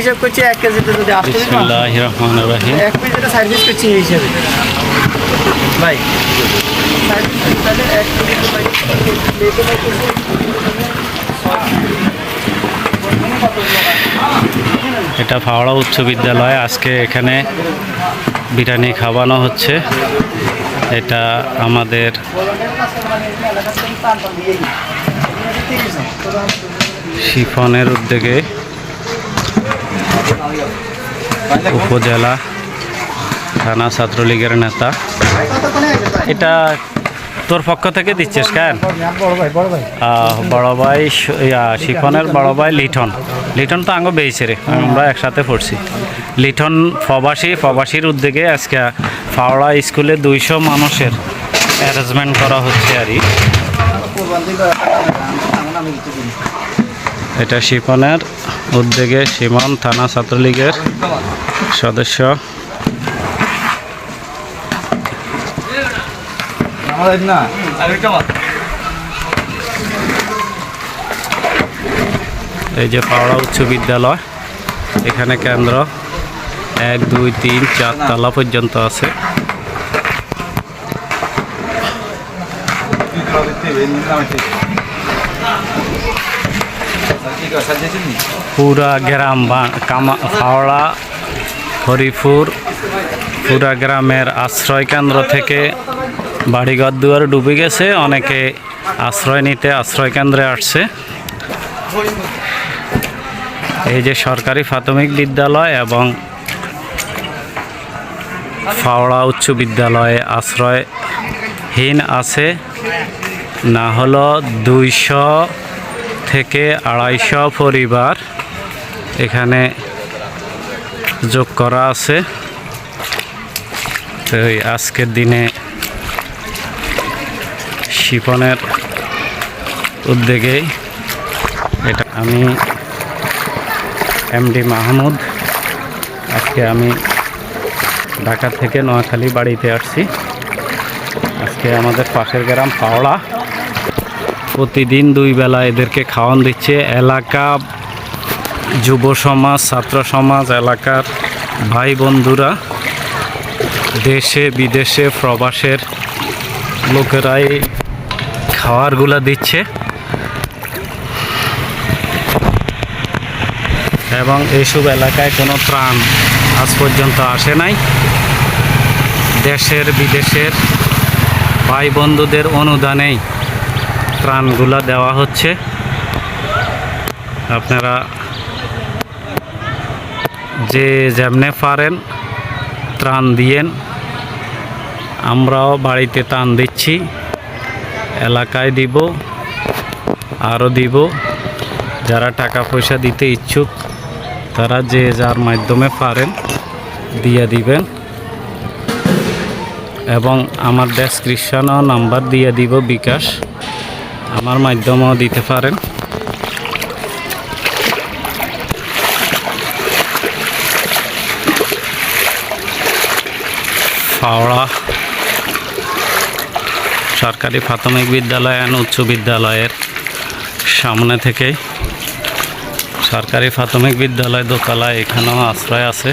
হিসাব করছি 1 কেজিতে যদি 8 পিস বিসমিল্লাহির রহমানির রহিম। 1 পিস যেটা সার্ভিস করছি এই হিসাবে ভাই সার্ভিস তাহলে 1 কেজি ভাই লেটে ভাই এটা ফাওড়া উচ্চ বিদ্যালয়। আজকে এখানে বিরিয়ানি খাওয়ানো হচ্ছে। এটা আমাদের শিফনের উদ্যোগে উপজেলা থানা ছাত্রলীগের নেতা। এটা তোর পক্ষ থেকে দিচ্ছিস কেন? বড় ভাই শিফনের বড় ভাই লিটন তো আঙ্গ বেয়েছে রে, আমরা একসাথে পড়ছি। লিটন প্রবাসীর উদ্যোগে আজকে ফাওড়া স্কুলে 200 মানুষের অ্যারেঞ্জমেন্ট করা হচ্ছে আর কি। এটা শিফনের উদ্যোগে শিমন থানা ছাত্রলীগের সদস্য। এই যে ফাওড়া উচ্চ বিদ্যালয়, এখানে কেন্দ্র 1 2 3 4 তলা পর্যন্ত আছে। পুরা গ্রাম ফাওড়া হরিপুর পুরা গ্রামের আশ্রয় কেন্দ্র থেকে বাড়িঘর দুয়ার ডুবে গেছে। অনেকে আশ্রয় নিতে আশ্রয় কেন্দ্রে আসছে। এই যে সরকারি প্রাথমিক বিদ্যালয় এবং ফাওড়া উচ্চ বিদ্যালয়ে আশ্রয়হীন আছে না হলো 200 থেকে 250 পরিবার এখানে যোগ করা আছে। তো আজকের দিনে শিফনের উদ্যোগে এটা আমি এমডি মাহমুদ। আজকে আমি ঢাকা থেকে নোয়াখালী বাড়িতে আসছি। আজকে আমাদের পাশের গ্রাম ফাওড়া প্রতিদিন 2 বেলা এদেরকে খাওয়ান দিচ্ছে। এলাকা যুব সমাজ, ছাত্র সমাজ, এলাকার ভাই বন্ধুরা, দেশে বিদেশে প্রবাসের লোকেরাই খাবারগুলা দিচ্ছে এবং এইসব এলাকায় কোনো ত্রাণ আজ পর্যন্ত আসে নাই। দেশের বিদেশের ভাই বন্ধুদের অনুদানেই ত্রাণগুলা দেওয়া হচ্ছে। আপনারা যে যেমনে পারেন ত্রাণ দিয়েন। আমরাও বাড়িতে ত্রাণ দিচ্ছি, এলাকায় দিব, আরও দিব। যারা টাকা পয়সা দিতে ইচ্ছুক তারা যে যার মাধ্যমে পারেন দিয়ে দিবেন এবং আমার ডেসক্রিপশনও নাম্বার দিয়ে দিব বিকাশ, আমার মাধ্যমেও দিতে পারেন। ফাওড়া সরকারি প্রাথমিক বিদ্যালয় এবং উচ্চ বিদ্যালয়ের সামনে থেকে সরকারি প্রাথমিক বিদ্যালয় দোতলায় এখানেও আশ্রয় আছে।